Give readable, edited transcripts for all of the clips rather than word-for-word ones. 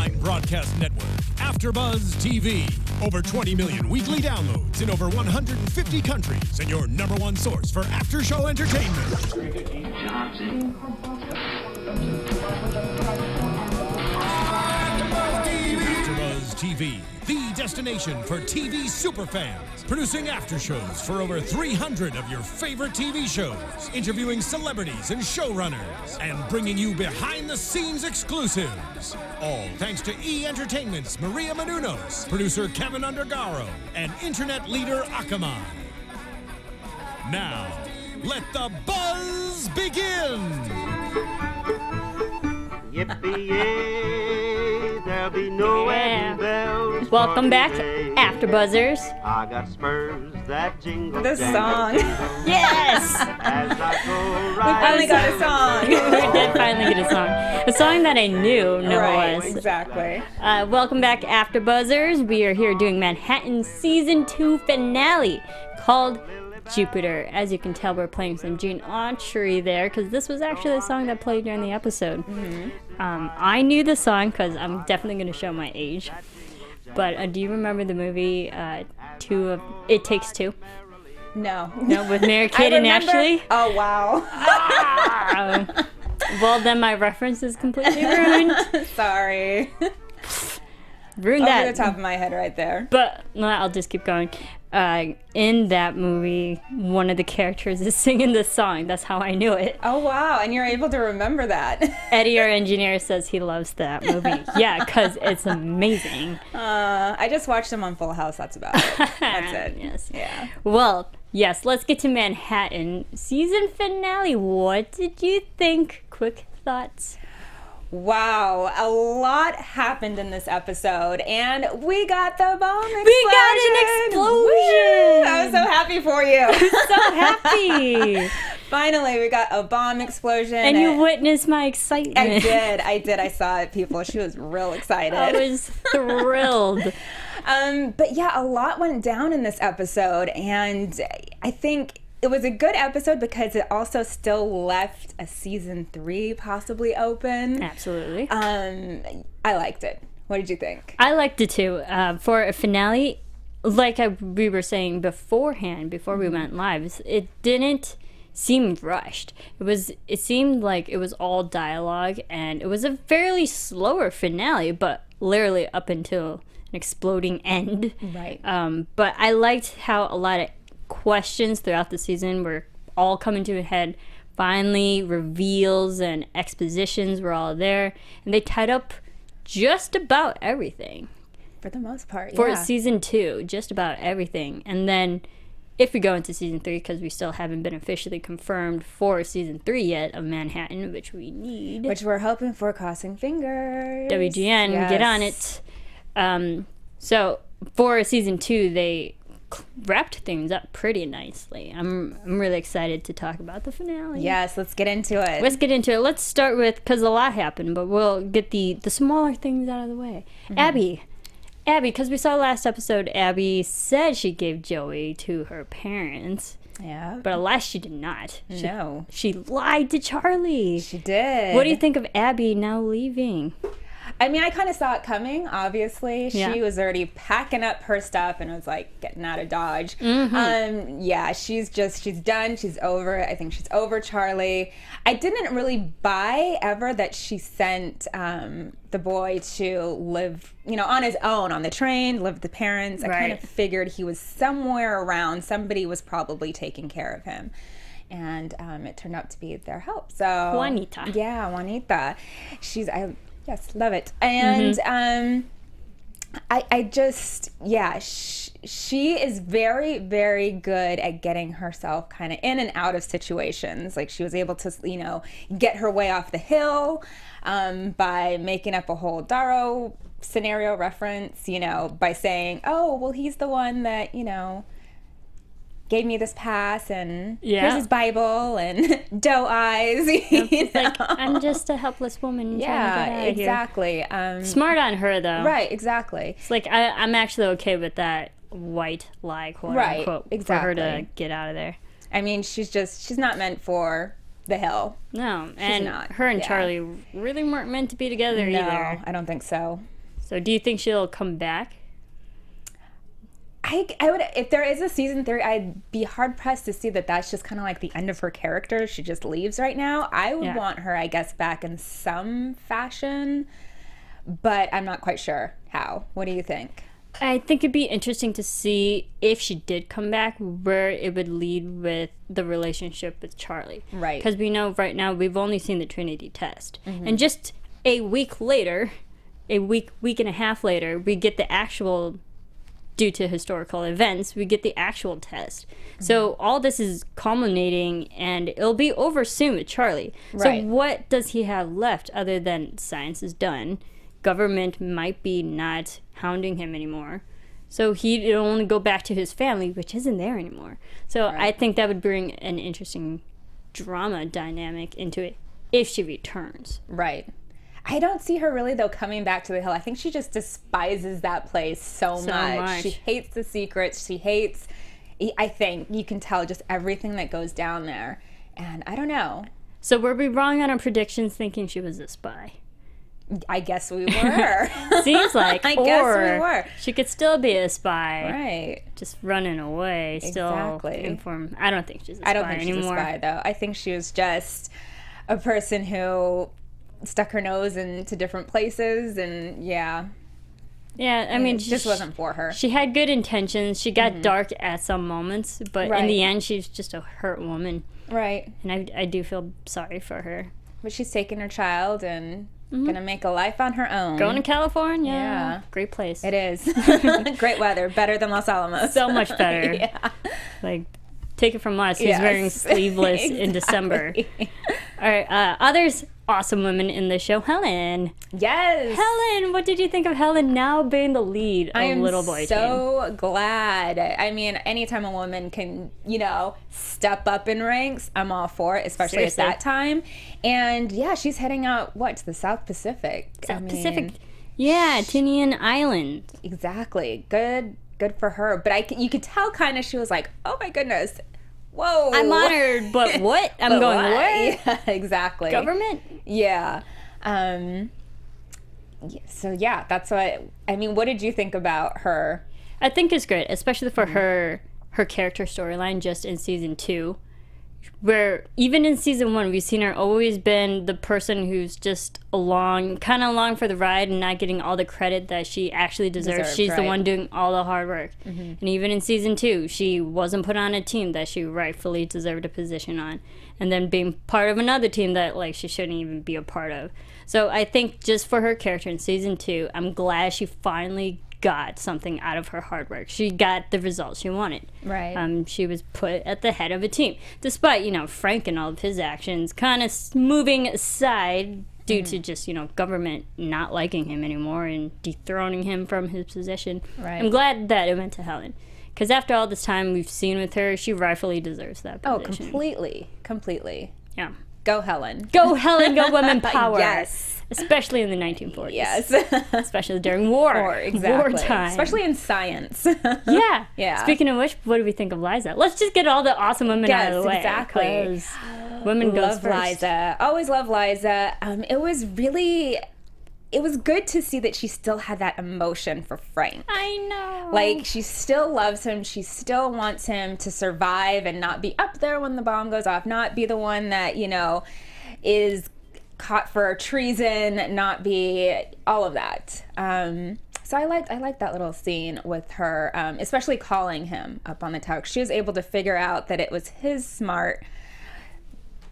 online broadcast network, AFTERBUZZ TV. Over 20 million weekly downloads in over 150 countries, and your number one source for after-show entertainment. AFTERBUZZ TV, the destination for TV superfans. Producing after-shows for over 300 of your favorite TV shows. Interviewing celebrities and showrunners. And bringing you behind-the-scenes exclusives. All thanks to E! Entertainment's Maria Menounos, producer Kevin Undergaro, and internet leader Akamai. Now, let the buzz begin! Yippee-yay, there'll be no wedding bells. Welcome back to AfterBuzzers. I got spurs that jingle. The song. Yes! As I go We right. finally got a song. We did finally get a song. A song that I knew Right, was. exactly. Welcome back, AfterBuzzers. We are here doing Manhattan Season 2 finale called Jupiter. As you can tell, we're playing some Gene Autry there because this was actually the song that played during the episode. Mm-hmm. I knew the song because I'm definitely going to show my age. But do you remember the movie It Takes Two? No. No, with Mary Kate and Ashley? Oh, wow. Well, then my reference is completely ruined. Sorry. Ruined Over that. the top of my head right there. But no, I'll just keep going. In that movie, one of the characters is singing this song. That's how I knew it. Oh, wow. And you're able to remember that. Eddie, our engineer, says he loves that movie. Yeah, because it's amazing. I just watched them on Full House. That's about it. That's it. Yes. Yeah. Well, yes, let's get to Manhattan. Season finale. What did you think? Quick thoughts. Wow, a lot happened in this episode, and we got the bomb explosion. We got an explosion! Woo! I was so happy for you. So happy! Finally, we got a bomb explosion. And you witnessed my excitement. I did. I saw it, people. She was real excited. I was thrilled. But yeah, a lot went down in this episode, and I think it was a good episode because it also still left a season 3 possibly open. Absolutely. I liked it. What did you think? I liked it too. For a finale, like we were saying beforehand, before we went live, it didn't seem rushed. It seemed like it was all dialogue, and it was a fairly slower finale, but literally up until an exploding end. Right. But I liked how a lot of questions throughout the season were all coming to a head. Finally, reveals and expositions were all there, and they tied up just about everything. For the most part, For yeah. season 2, just about everything. And then if we go into season 3, because we still haven't been officially confirmed for season 3 yet of Manhattan, which we need. Which we're hoping for, crossing fingers. WGN, Yes. get on it. So for season 2, they wrapped things up pretty nicely. I'm really excited to talk about the finale. Yes, let's get into it. Let's get into it. Let's start with, because a lot happened, but we'll get the smaller things out of the way. Abby, because we saw last episode, Abby said she gave Joey to her parents. Yeah. But alas, she did not. No. She lied to Charlie. She did. What do you think of Abby now leaving? I mean, I kind of saw it coming, obviously. Yeah. She was already packing up her stuff and was like getting out of Dodge. Yeah, she's done. She's over. I think she's over Charlie. I didn't really buy ever that she sent the boy to live, on his own on the train, live with the parents. I kind of figured he was somewhere around. Somebody was probably taking care of him. And it turned out to be their help. So Juanita. Yeah, Juanita. Yes, love it. And I just, she is very, very good at getting herself kind of in and out of situations. Like she was able to, get her way off the hill by making up a whole Darrow scenario reference, by saying, oh, well, he's the one that, gave me this pass, and here's his Bible, and doe eyes. Like, I'm just a helpless woman trying to get out of exactly. Here. Smart on her, though. Right, exactly. It's like, I'm actually okay with that white lie, quote unquote, for her to get out of there. I mean, she's not meant for the hill. No, and not. her and Yeah. Charlie really weren't meant to be together either. I don't think so. So do you think she'll come back? I would, if there is a season 3, I'd be hard pressed to see that that's just kind of like the end of her character. She just leaves right now. I would want her, I guess, back in some fashion, but I'm not quite sure how. What do you think? I think it'd be interesting to see if she did come back, where it would lead with the relationship with Charlie. Right. Because we know right now we've only seen the Trinity test. And just a week later, a week and a half later, we get the actual, due to historical events, we get the actual test. So all this is culminating, and it'll be over soon with Charlie. Right. So what does he have left other than science is done? Government might be not hounding him anymore. So he'd only go back to his family, which isn't there anymore. So I think that would bring an interesting drama dynamic into it if she returns. Right. I don't see her really, though, coming back to the Hill. I think she just despises that place so much. She hates the secrets. She hates, I think, you can tell just everything that goes down there. And I don't know. So were we wrong on our predictions thinking she was a spy? I guess we were. Seems like. I guess we were. She could still be a spy. Right. Just running away. Exactly. Still informed. I don't think she's a spy I don't think anymore. she's a spy, though. I think she was just a person who stuck her nose into different places, and Yeah, I mean, it just wasn't for her. She had good intentions. She got dark at some moments, but in the end, she's just a hurt woman. Right. And I do feel sorry for her. But she's taking her child and gonna make a life on her own. Going to California. Yeah. Great place. It is. Great weather. Better than Los Alamos. So much better. Yeah. Like, take it from us. He's wearing sleeveless in December. All right. Others awesome women in the show. Helen. Yes. Helen, what did you think of Helen now being the lead of Little Boy Team? I am so glad. I mean, anytime a woman can, step up in ranks, I'm all for it, especially at that time. And yeah, she's heading out, to the South Pacific. Pacific. Yeah, Tinian Island. Exactly. Good for her. But you could tell kind of she was like, oh my goodness. Whoa. I'm honored, but what? I'm going, what? Yeah, exactly. Government? Yeah. So yeah, that's what, what did you think about her? I think it's great, especially for her character storyline just in season 2. Where even in season 1, we've seen her always been the person who's just along for the ride and not getting all the credit that she actually deserves. She's the one doing all the hard work. And even in season 2, she wasn't put on a team that she rightfully deserved a position on. And then being part of another team that she shouldn't even be a part of. So I think just for her character in season 2, I'm glad she finally got something out of her hard work. She got the results she wanted. Right. She was put at the head of a team, despite Frank and all of his actions kind of moving aside due to just government not liking him anymore and dethroning him from his position. Right. I'm glad that it went to Helen, because after all this time we've seen with her, she rightfully deserves that position. Oh, completely. Yeah. Go Helen. Go Helen. Go women power. Yes. Especially in the 1940s. Yes. Especially during war. Exactly. Wartime. Especially in science. Yeah. Yeah. Speaking of which, what do we think of Liza? Let's just get all the awesome women out of the way. Exactly. 'Cause women goes Love first. Liza. Always love Liza. It was good to see that she still had that emotion for Frank. I know. Like, she still loves him. She still wants him to survive and not be up there when the bomb goes off, not be the one that, is caught for treason, not be all of that. So I liked that little scene with her, especially calling him up on the tower. She was able to figure out that it was his smart.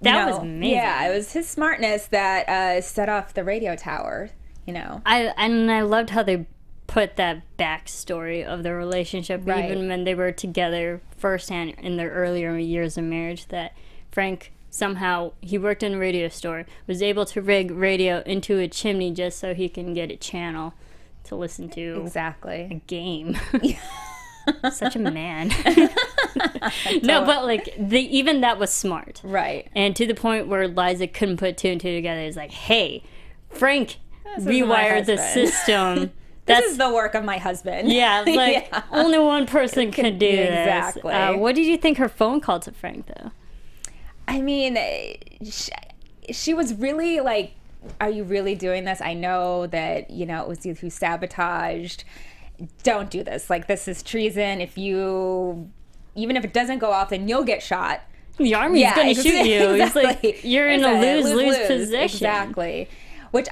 That was amazing. Yeah, it was his smartness that set off the radio tower. I loved how they put that backstory of the relationship, even when they were together firsthand in their earlier years of marriage, that Frank somehow, he worked in a radio store, was able to rig radio into a chimney just so he can get a channel to listen to a game. Such a man. No, but even that was smart. Right. And to the point where Liza couldn't put 2 and 2 together. It's like, hey, Frank rewired the system. This is the work of my husband. Yeah, only one person can do exactly. this. What did you think her phone call to Frank, though? I mean, she was really are you really doing this? I know that, you know, it was you who sabotaged. Don't do this. Like, this is treason. Even if it doesn't go off, then you'll get shot. The army's going to shoot you. Exactly. It's like, you're in a lose-lose position. Exactly. Which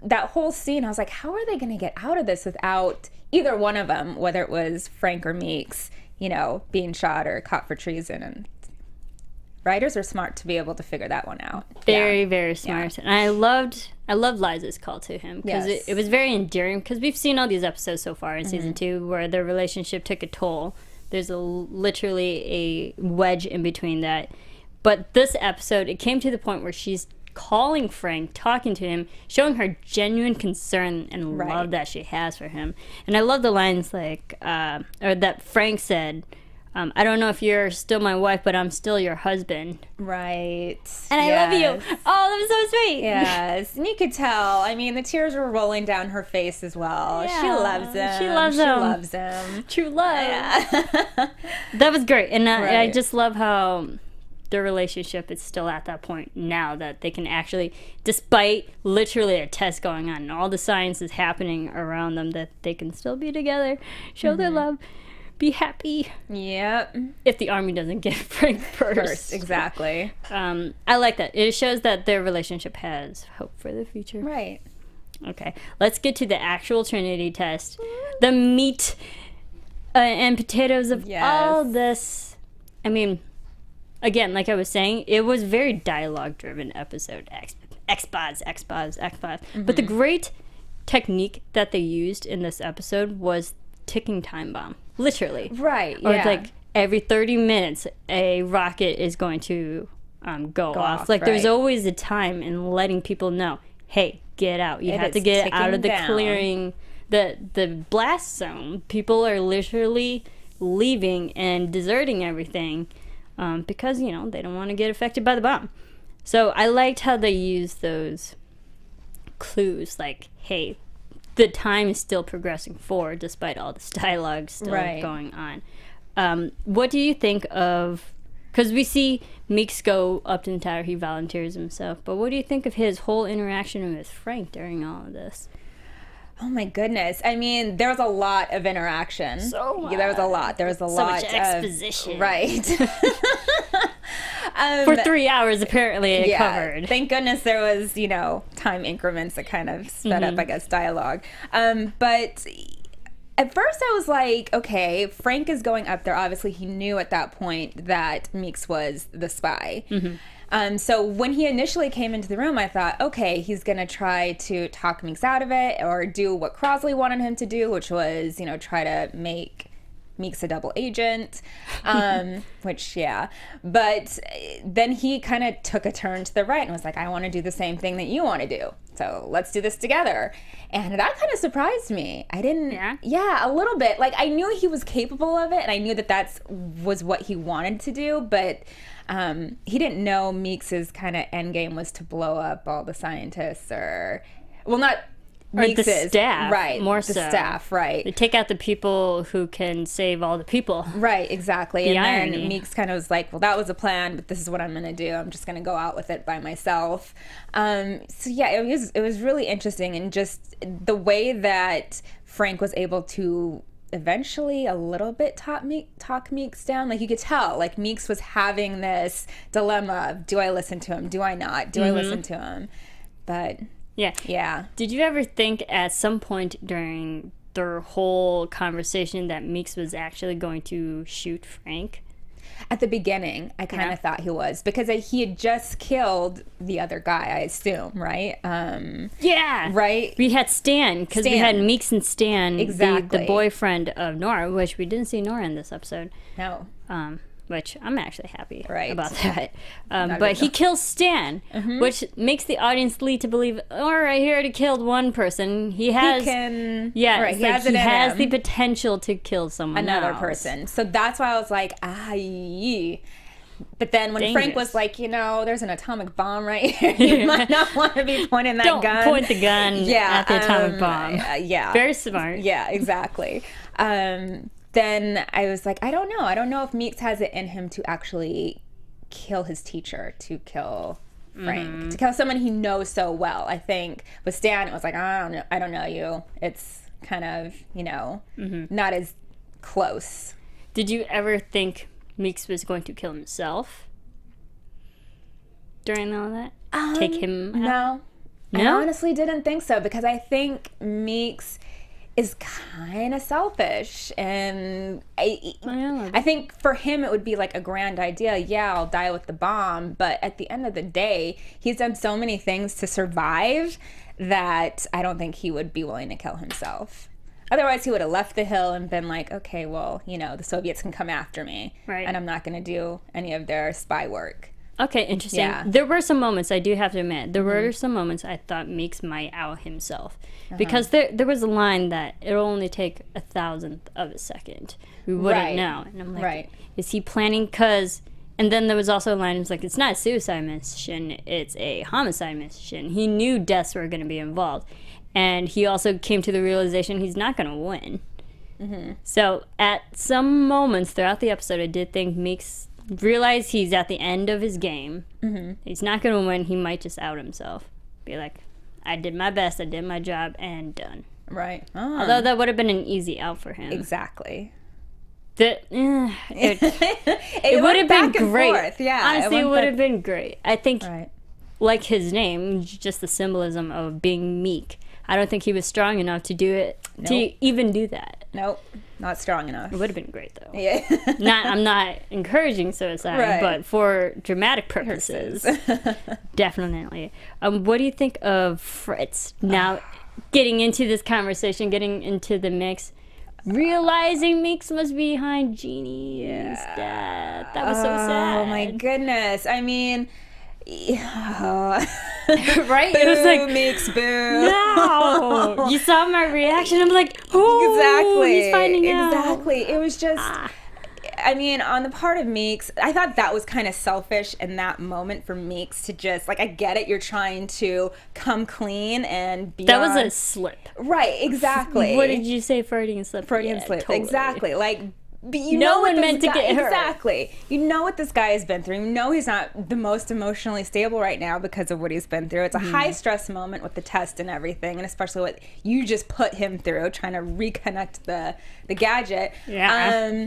that whole scene, I was like, how are they going to get out of this without either one of them, whether it was Frank or Meeks, you know, being shot or caught for treason? And writers are smart to be able to figure that one out. Very, very smart. And I loved Liza's call to him because it was very endearing, because we've seen all these episodes so far in season 2 where their relationship took a toll. There's literally a wedge in between that. But this episode, it came to the point where she's calling Frank, talking to him, showing her genuine concern and love that she has for him. And I love the lines like, or that Frank said, I don't know if you're still my wife, but I'm still your husband. Right. And I love you. Oh, that was so sweet. Yes. And you could tell. I mean, the tears were rolling down her face as well. Yeah. She loves him. She loves him. True love. Yeah. That was great. And I just love how their relationship is still at that point now, that they can actually, despite literally a test going on and all the science is happening around them, that they can still be together, show their love. Be happy. Yep. If the army doesn't get Frank first. Exactly. I like that. It shows that their relationship has hope for the future. Right. Okay. Let's get to the actual Trinity test. The meat and potatoes of all this. I mean, again, like I was saying, it was a very dialogue-driven episode. X-Boz. But the great technique that they used in this episode was ticking time bomb. Literally. Right, Or like every 30 minutes, a rocket is going to go off. Like there's always a time in letting people know, hey, get out. You have to get out of the clearing, the blast zone. People are literally leaving and deserting everything because, you know, they don't want to get affected by the bomb. So I liked how they used those clues, like, hey, the time is still progressing forward despite all this dialogue still going on. What do you think of, because we see Meeks go up to the tower, he volunteers himself, but what do you think of his whole interaction with Frank during all of this? Oh my goodness. I mean, there was a lot of interaction. So much. Yeah, there was a lot. There was a lot much exposition. Right. For 3 hours, apparently, it covered. Thank goodness there was, you know, time increments that kind of sped up, I guess, dialogue. But at first I was like, okay, Frank is going up there. Obviously, he knew at that point that Meeks was the spy. So when he initially came into the room, I thought, okay, he's going to try to talk Meeks out of it or do what Crosley wanted him to do, which was, you know, try to make Meeks a double agent, which, but then he kind of took a turn to the right and was like, I want to do the same thing that you want to do, so let's do this together. And that kind of surprised me. I didn't, a little bit. Like, I knew he was capable of it, and I knew that was what he wanted to do, but he didn't know Meeks's kind of end game was to blow up all the scientists, or, well, not Meeks's, the staff, right? More the so. Staff, right? They take out the people who can save all the people, right? Exactly. The and irony. Then Meeks kind of was like, "Well, that was a plan, but this is what I'm going to do. I'm just going to go out with it by myself." So yeah, it was really interesting, and just the way that Frank was able to eventually a little bit talk Meeks down. Like, you could tell, like, Meeks was having this dilemma of, do I listen to him? Do I not? Do I listen to him? But yeah. Did you ever think at some point during their whole conversation that Meeks was actually going to shoot Frank? At the beginning, I kind of thought he was, because he had just killed the other guy, I assume, right? Right? We had Stan, because we had Meeks and Stan, exactly. the boyfriend of Nora, which we didn't see Nora in this episode. No. Which I'm actually happy about that. But he kills Stan, which makes the audience lead to believe, all right, he already killed one person. He has, he has the potential to kill someone another else. person. So that's why I was like, But then when Frank was like, you know, there's an atomic bomb right here, you might not want to be pointing that gun. Don't point the gun at the atomic bomb. Very smart. Yeah, exactly. Then I was like, I don't know. I don't know if Meeks has it in him to actually kill his teacher, to kill Frank, to kill someone he knows so well. I think with Stan, it was like, I don't know you. It's kind of, not as close. Did you ever think Meeks was going to kill himself during all that? Take him out? No. I honestly didn't think so, because I think Meeks is kind of selfish, and I think for him it would be like a grand idea. Yeah, I'll die with the bomb, but at the end of the day, he's done so many things to survive that I don't think he would be willing to kill himself. Otherwise, he would have left the hill and been like, okay, well, the Soviets can come after me, right, and I'm not going to do any of their spy work. Okay, interesting. Yeah. There were some moments, I do have to admit, there were some moments I thought Meeks might out himself. Because there was a line that it'll only take 1,000th of a second. We wouldn't know. And I'm like, is he planning? And then there was also a line that was like, it's not a suicide mission, it's a homicide mission. He knew deaths were going to be involved. And he also came to the realization he's not going to win. So at some moments throughout the episode, I did think Meeks realize he's at the end of his game. He's not going to win. He might just out himself. Be like, I did my best, I did my job, and done. Right. Although that would have been an easy out for him. Exactly. It would have been great. Yeah, honestly, it would have been great. I think, like his name, just the symbolism of being meek. I don't think he was strong enough to do it, to even do that. Nope. Not strong enough. It would have been great, though. Yeah. I'm not encouraging suicide, but for dramatic purposes, definitely. What do you think of Fritz? Now, getting into this conversation, getting into the mix, realizing Meeks was behind Jeannie's death. That was so sad. Oh, my goodness. I mean... right? Boo, it was like Meeks, boo. No, you saw my reaction. I'm like, oh, exactly. He's finding out. Exactly. It was just. I mean, on the part of Meeks, I thought that was kind of selfish in that moment for Meeks to just I get it. You're trying to come clean and be. That was a slip. Right. Exactly. What did you say? Freudian slip. Freudian slip. Totally. Exactly. But no one meant to get hurt. Exactly. You know what this guy has been through. You know he's not the most emotionally stable right now because of what he's been through. It's a high stress moment with the test and everything, and especially what you just put him through, trying to reconnect the gadget. Yeah.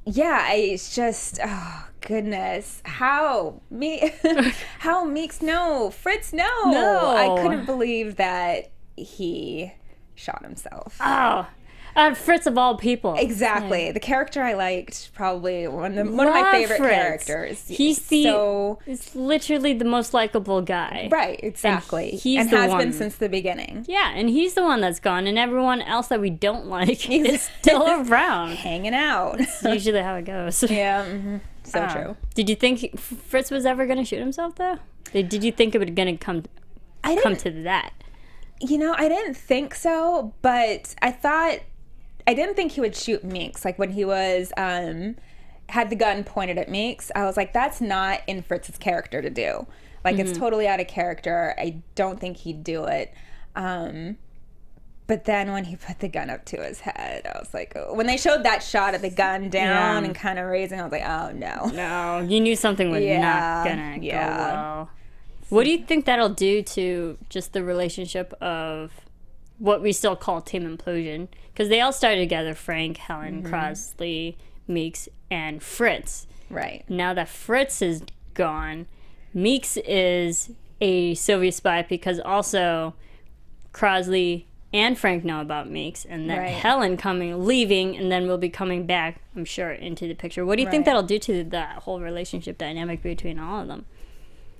It's just, oh goodness, how Meeks? No, Fritz, no. I couldn't believe that he shot himself. Oh. Fritz of all people. Exactly. The character I liked, probably one of my favorite characters. He's literally the most likable guy. Right, exactly. And has been since the beginning. Yeah, and he's the one that's gone, and everyone else that we don't like is still around. Hanging out. That's usually how it goes. Yeah, so true. Did you think Fritz was ever going to shoot himself, though? Did you think it was going to come to that? I didn't think so, but I didn't think he would shoot Meeks. Like when he was had the gun pointed at Meeks, I was like, that's not in Fritz's character to do. Like it's totally out of character. I don't think he'd do it. But then when he put the gun up to his head, I was like, oh. When they showed that shot of the gun down and kind of raising, I was like, oh no. No, you knew something was not gonna go well. What do you think that'll do to just the relationship of what we still call Team Implosion? Because they all started together, Frank, Helen, Crosley, Meeks, and Fritz. Right. Now that Fritz is gone, Meeks is a Soviet spy because also Crosley and Frank know about Meeks, and then Helen leaving, and then we'll be coming back, I'm sure, into the picture. What do you think that'll do to that whole relationship dynamic between all of them?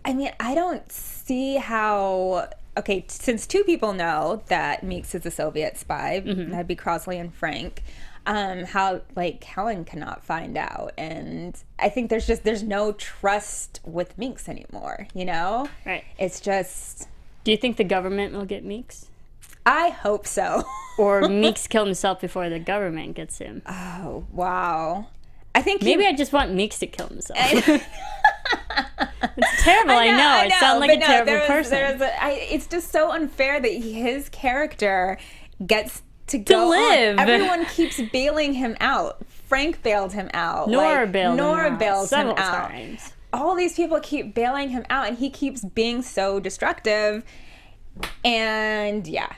I mean, I don't see how... Okay, since two people know that Meeks is a Soviet spy, that'd be Crosley and Frank, how, Helen cannot find out. And I think there's no trust with Meeks anymore, Right. It's just... Do you think the government will get Meeks? I hope so. Or Meeks killed himself before the government gets him? Oh, wow. I think maybe I just want Meeks to kill himself. It's terrible, I know. I sound like a terrible person. It's just so unfair that his character gets to go live. On. Everyone keeps bailing him out. Frank bailed him out. Nora bailed him out several times. all these people keep bailing him out, and he keeps being so destructive. And yeah,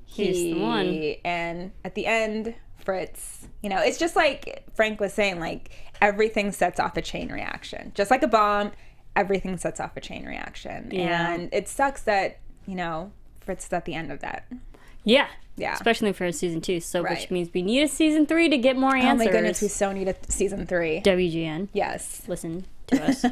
he's the one. And at the end, Fritz, it's just like Frank was saying, like everything sets off a chain reaction. Just like a bomb, everything sets off a chain reaction. Yeah. And it sucks that, Fritz is at the end of that. Yeah. Yeah. Especially for season 2. So Right. which means we need a season 3 to get more answers. Oh my goodness, we so need a season 3. WGN. Yes. Listen to us.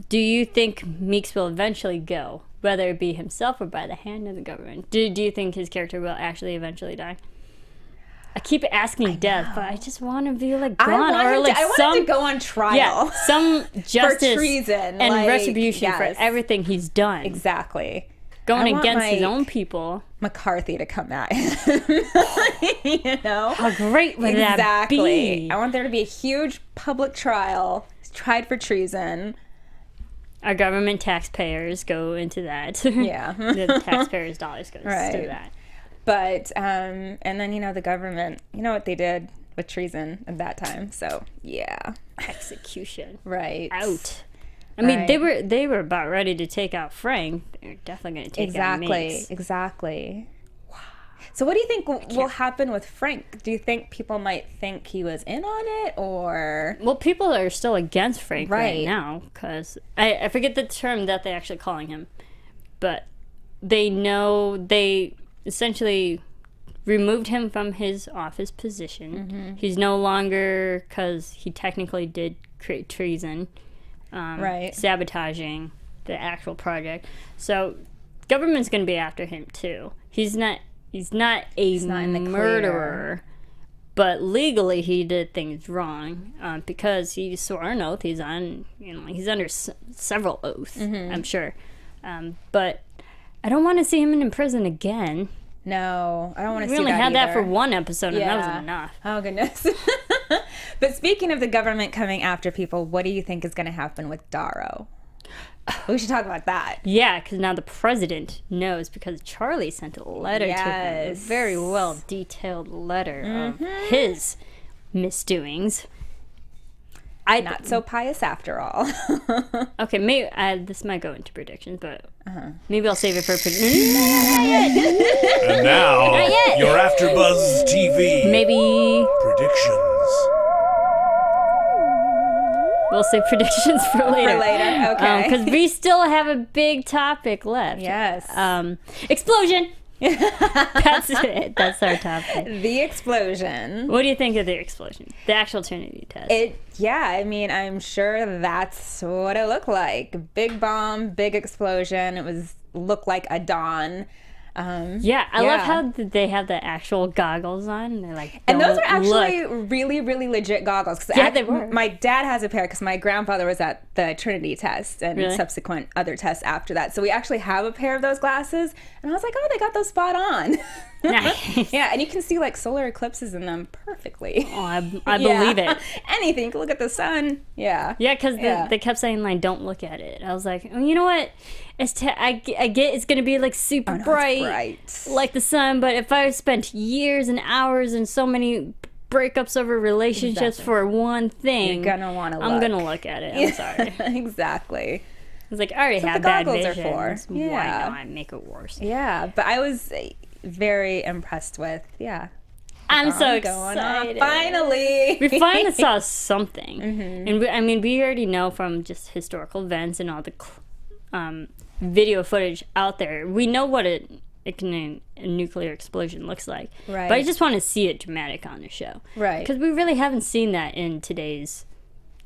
Do you think Meeks will eventually go, whether it be himself or by the hand of the government? Do you think his character will actually eventually die? I keep asking death, but I just want to be like gone, I wanted to go on trial. Yeah, some justice for treason and like, retribution for yes. everything he's done. Exactly. Going I want, against his like, own people. McCarthy to come at him. How great would that be? I want there to be a huge public trial. He's tried for treason. Our government taxpayers go into that. Yeah. The taxpayers' dollars goes to that. But, and then, the government, what they did with treason at that time. So, yeah. Execution. Right. Out. I mean, they were about ready to take out Frank. They're definitely going to take out Meeks. Exactly. Wow. So what do you think will happen with Frank? Do you think people might think he was in on it, or? Well, people are still against Frank right now, because I forget the term that they're actually calling him, but they essentially removed him from his office position. Mm-hmm. He's no longer, because he technically did create treason, sabotaging the actual project. So government's going to be after him too. He's not a murderer, but legally he did things wrong because he swore an oath. He's under several oaths, I'm sure. But I don't want to see him in prison again. No, I don't want to see that. We only had either. that for one episode, and that was enough. Oh, goodness. But speaking of the government coming after people, what do you think is going to happen with Darrow? We should talk about that. Yeah, because now the president knows, because Charlie sent a letter to him. A very well detailed letter of his misdoings. Not so pious after all. Okay, maybe this might go into predictions, but maybe I'll save it for predictions. And now, your AfterBuzz TV Maybe predictions. We'll save predictions for later. Okay. Because we still have a big topic left. Yes. Explosion. That's it. That's our topic. The explosion. What do you think of the explosion? The actual Trinity test. I'm sure that's what it looked like. Big bomb, big explosion. It looked like a dawn. I love how they have the actual goggles on. And they're like, and those are actually look. really, really legit goggles. They were. My dad has a pair because my grandfather was at the Trinity test and subsequent other tests after that. So we actually have a pair of those glasses. And I was like, oh, they got those spot on. Nice. Yeah, and you can see like solar eclipses in them perfectly. Oh, I believe it. Anything. You can look at the sun. Yeah. Yeah, because they kept saying, like, don't look at it. I was like, oh, you know what? I get it's going to be, like, super bright, like the sun. But if I spent years and hours and so many breakups over relationships for one thing, you're going to want to look. I'm going to look at it. I'm sorry. Exactly. I was like, I already have bad vision. Are for. Yeah. Why not make it worse? Yeah, but I was very impressed with, I'm so excited. Finally. We finally saw something. And we already know from just historical events and all the video footage out there, we know what a nuclear explosion looks like. Right. But I just want to see it dramatic on the show. Right. Because we really haven't seen that in today's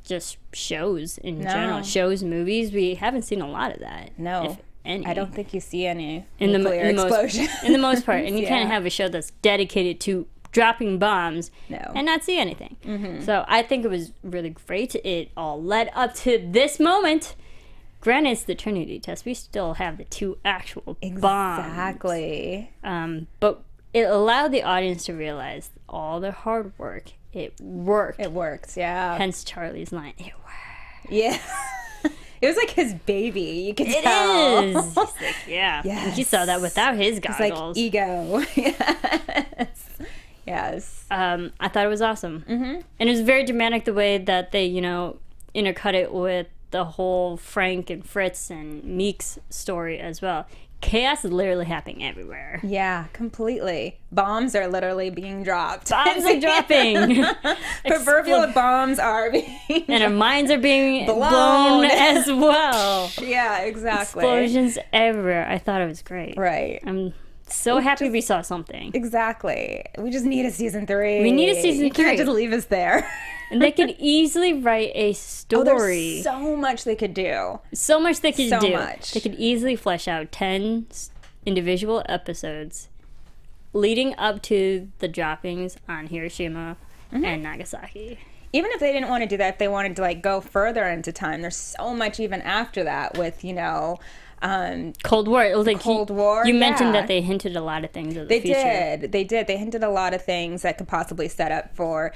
just shows in general. Shows, movies, we haven't seen a lot of that. No. If any. I don't think you see any in nuclear explosion. In the most part. And you can't have a show that's dedicated to dropping bombs and not see anything. So I think it was really great. It all led up to this moment. Granted, it's the Trinity test. We still have the 2 actual bombs. Exactly. But it allowed the audience to realize all the hard work. It worked. It worked, yeah. Hence Charlie's line, it worked. Yeah. It was like his baby. You could tell. It is. He's like, yeah. Yes. And he saw that without his goggles. It's like ego. Yes. I thought it was awesome. And it was very dramatic the way that they, intercut it with the whole Frank and Fritz and Meeks story as well. Chaos is literally happening everywhere. Yeah, completely. Bombs are literally being dropped. Bombs are dropping. Proverbial bombs are being and our minds are being blown as well. Yeah, exactly. Explosions everywhere. I thought it was great. Right. I'm so happy we saw something. Exactly. We just need a season 3. We need a season 3. You can't just leave us there. And they could easily write a story. There's so much they could do. So much they could do. So much. They could easily flesh out 10 individual episodes leading up to the droppings on Hiroshima and Nagasaki. Even if they didn't want to do that, if they wanted to like go further into time, there's so much even after that with, Cold War. Like Cold War. You mentioned that they hinted a lot of things of the future. They did. They hinted a lot of things that could possibly set up for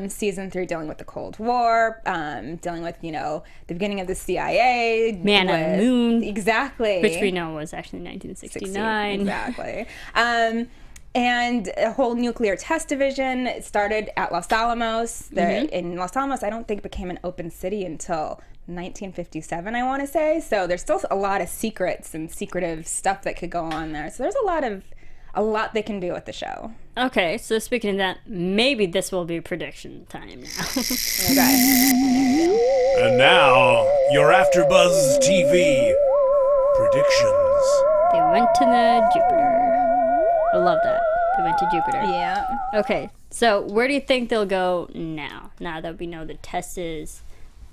season 3, dealing with the Cold War, dealing with, the beginning of the CIA. Man on the Moon. Exactly. Which we know was actually 1969. Exactly. And a whole nuclear test division started at Los Alamos. In Los Alamos, I don't think became an open city until 1957, I want to say. So there's still a lot of secrets and secretive stuff that could go on there. So there's a lot they can do with the show. Okay, so speaking of that, maybe this will be prediction time now. Okay. And now, your AFTERBUZZ TV predictions. They went to the Jupiter. I love that. They went to Jupiter. Yeah. Okay, so where do you think they'll go now? Now that we know the test is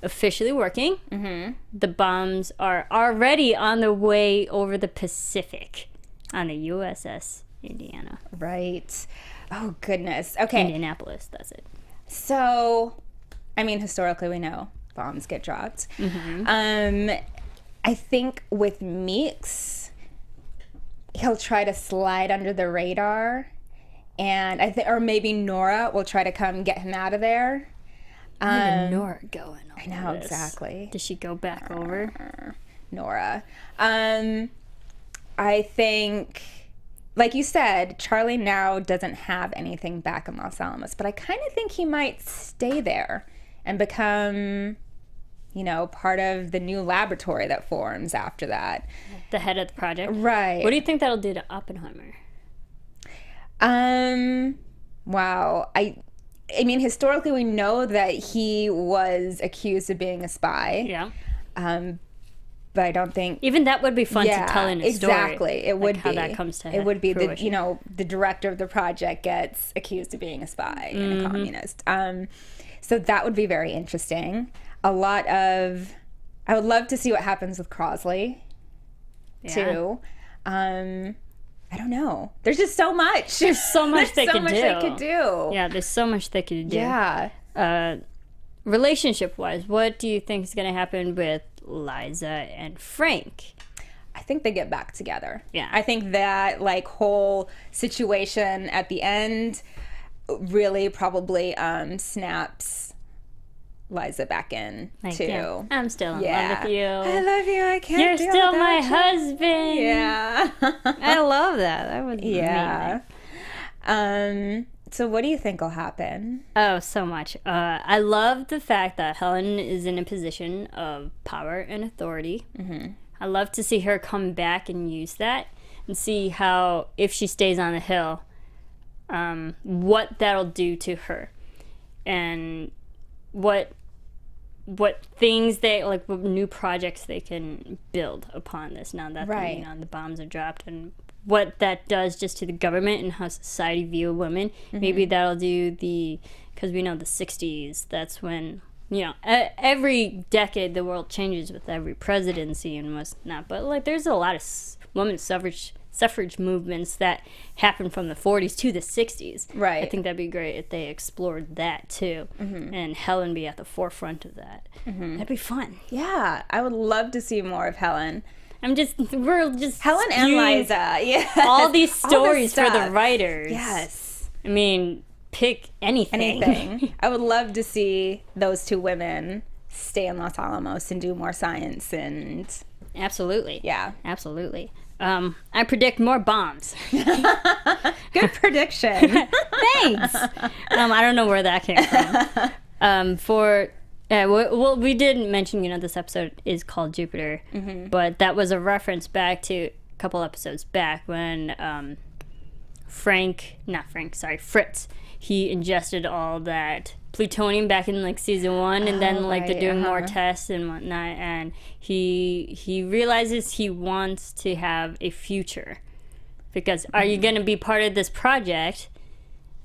officially working. The bombs are already on the way over the Pacific on the USS Indiana. Right. Oh, goodness. Okay. Indianapolis, that's it. So, historically we know bombs get dropped. I think with Meeks, he'll try to slide under the radar, and or maybe Nora will try to come get him out of there. Where did Nora go in all I know, this? exactly. Did she go back over? Nora. I think, like you said, Charlie now doesn't have anything back in Los Alamos, but I kind of think he might stay there and become, part of the new laboratory that forms after that. The head of the project? Right. What do you think that'll do to Oppenheimer? Wow. Historically, we know that he was accused of being a spy. Yeah. But I don't think even that would be fun to tell in a story. Exactly. It would how be. That comes to it would be fruition. the director of the project gets accused of being a spy and a communist. So that would be very interesting. I would love to see what happens with Crosley too. I don't know. There's just so much. There's so much they could do. Yeah, there's so much they could do. Yeah. Relationship-wise, what do you think is going to happen with Liza and Frank? I think they get back together. Yeah. I think that whole situation at the end really probably snaps Liza back in too. Yeah. I'm still in love with you. I love you. I can't. You're deal still without my you. husband. Yeah. I love that. That was amazing. So what do you think will happen? Oh, so much. I love the fact that Helen is in a position of power and authority. I love to see her come back and use that and see how, if she stays on the hill, what that'll do to her and what things what new projects they can build upon this now that the bombs are dropped, and what that does just to the government and how society view women. Maybe that'll do because we know the 60s, that's when, every decade the world changes with every presidency and whatnot, but there's a lot of women's suffrage movements that happened from the 40s to the 60s. Right. I think that'd be great if they explored that too, and Helen be at the forefront of that. That'd be fun. Yeah, I would love to see more of Helen. We're just Helen and Liza. Yeah. All these stories all for the writers. Yes. Pick anything. I would love to see those two women stay in Los Alamos and do more science and. Absolutely. Yeah. Absolutely. I predict more bombs. Good prediction. Thanks. I don't know where that came from. For Well, we did mention, this episode is called Jupiter, but that was a reference back to a couple episodes back when Fritz, he ingested all that plutonium back in like season 1, and then they're doing more tests and whatnot, and he realizes he wants to have a future, because are you going to be part of this project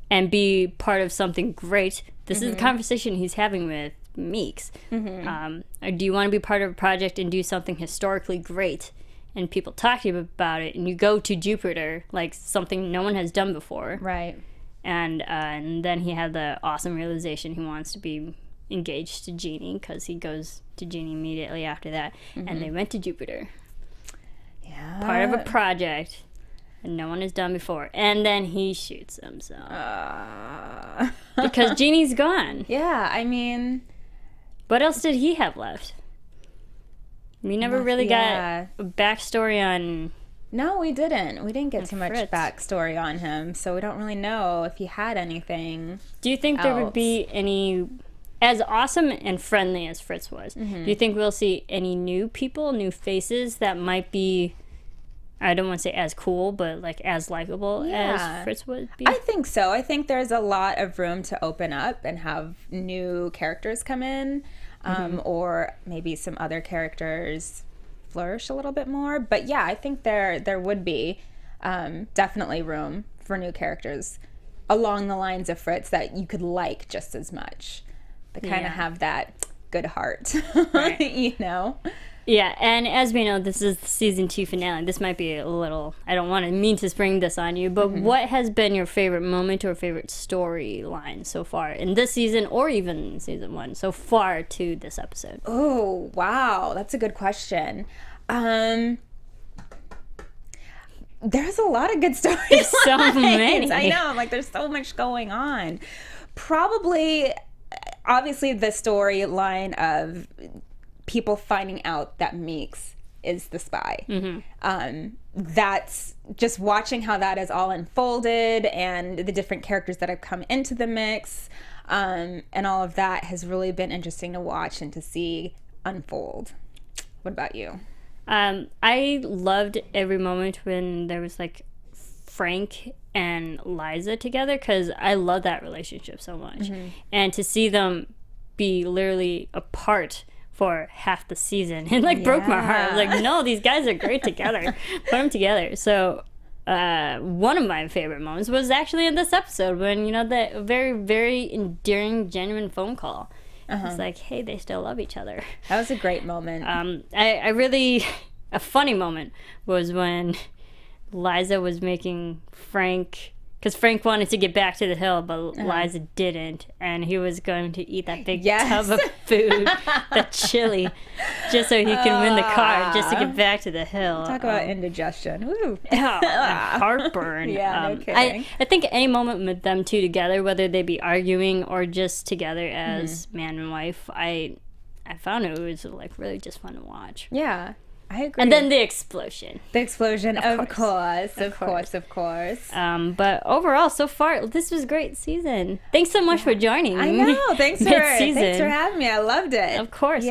and be part of something great? This is the conversation he's having with Meeks. Or do you want to be part of a project and do something historically great and people talk to you about it, and you go to Jupiter, like something no one has done before, Right. And then he had the awesome realization he wants to be engaged to Jeannie, because he goes to Jeannie immediately after that, and they went to Jupiter. Yeah. Part of a project that no one has done before, and then he shoots himself because Jeannie's gone. Yeah, I mean, What else did he have left? We never really got a backstory on... no, we didn't. We didn't get too much Fritz. backstory on him, so we don't really know if he had anything. Do you think there would be any... As awesome and friendly as Fritz was, do you think we'll see any new people, new faces that might be... I don't want to say as cool, but like as likable as Fritz would be? I think so. I think there's a lot of room to open up and have new characters come in, or maybe some other characters flourish a little bit more. But yeah, I think there would be definitely room for new characters along the lines of Fritz that you could like just as much. They kind of have that good heart, you know? Yeah, and as we know, this is the season 2 finale. This might be a little... I don't want to mean to spring this on you, but what has been your favorite moment or favorite storyline so far in this season, or even in season 1, so far to this episode? Oh, wow. That's a good question. There's a lot of good stories. So many. I know. I'm like, there's so much going on. Probably, obviously, the storyline of people finding out that Meeks is the spy. That's just watching how that is all unfolded, and the different characters that have come into the mix, and all of that has really been interesting to watch and to see unfold. What about you? I loved every moment when there was like Frank and Liza together, because I love that relationship so much. And to see them be literally apart for half the season, it like broke my heart. I was like, no, these guys are great together. Put them together. So one of my favorite moments was actually in this episode when, that very, very endearing, genuine phone call. It's like, hey, they still love each other. That was a great moment. I really, a funny moment was when Liza was making Frank, because Frank wanted to get back to the hill, but Liza didn't, and he was going to eat that big tub of food, that chili, just so he can win the car, just to get back to the hill. Talk about indigestion. Woo. Heartburn. No kidding. I think any moment with them two together, whether they be arguing or just together as man and wife, I found it was like really just fun to watch. Yeah. I agree. And then the explosion. The explosion, of course. But overall, so far, this was a great season. Thanks so much for joining me. I know. Thanks for having me. I loved it. Of course.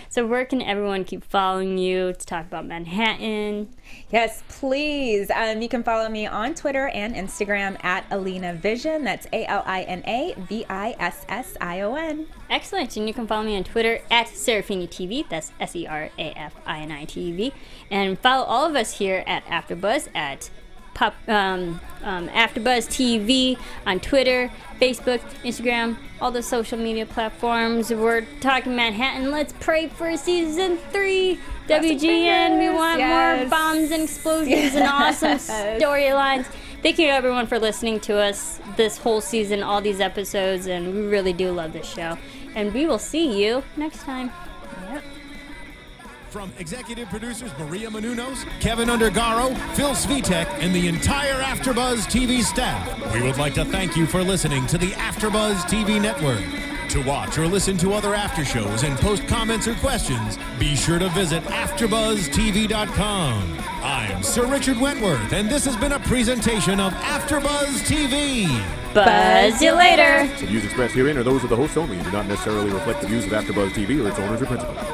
So where can everyone keep following you to talk about Manhattan? Yes, please. You can follow me on Twitter and Instagram at Alina Vision. That's ALINA VISSION. Excellent. And you can follow me on Twitter at Serafini TV. That's SERAFINI TV. And follow all of us here at AfterBuzz at AfterBuzz TV on Twitter, Facebook, Instagram, all the social media platforms. We're talking Manhattan. Let's pray for season 3. WGN. We want more bombs and explosions and awesome storylines. Thank you to everyone for listening to us this whole season, all these episodes, and we really do love this show. And we will see you next time. Yep. From executive producers Maria Menounos, Kevin Undergaro, Phil Svitek, and the entire AfterBuzz TV staff, we would like to thank you for listening to the AfterBuzz TV network. To watch or listen to other after shows and post comments or questions, be sure to visit AFTERBUZZTV.com. I'm Sir Richard Wentworth, and this has been a presentation of AFTERBUZZ TV. Buzz you later. The views expressed herein are those of the hosts only and do not necessarily reflect the views of AfterBuzz TV or its owners or principals.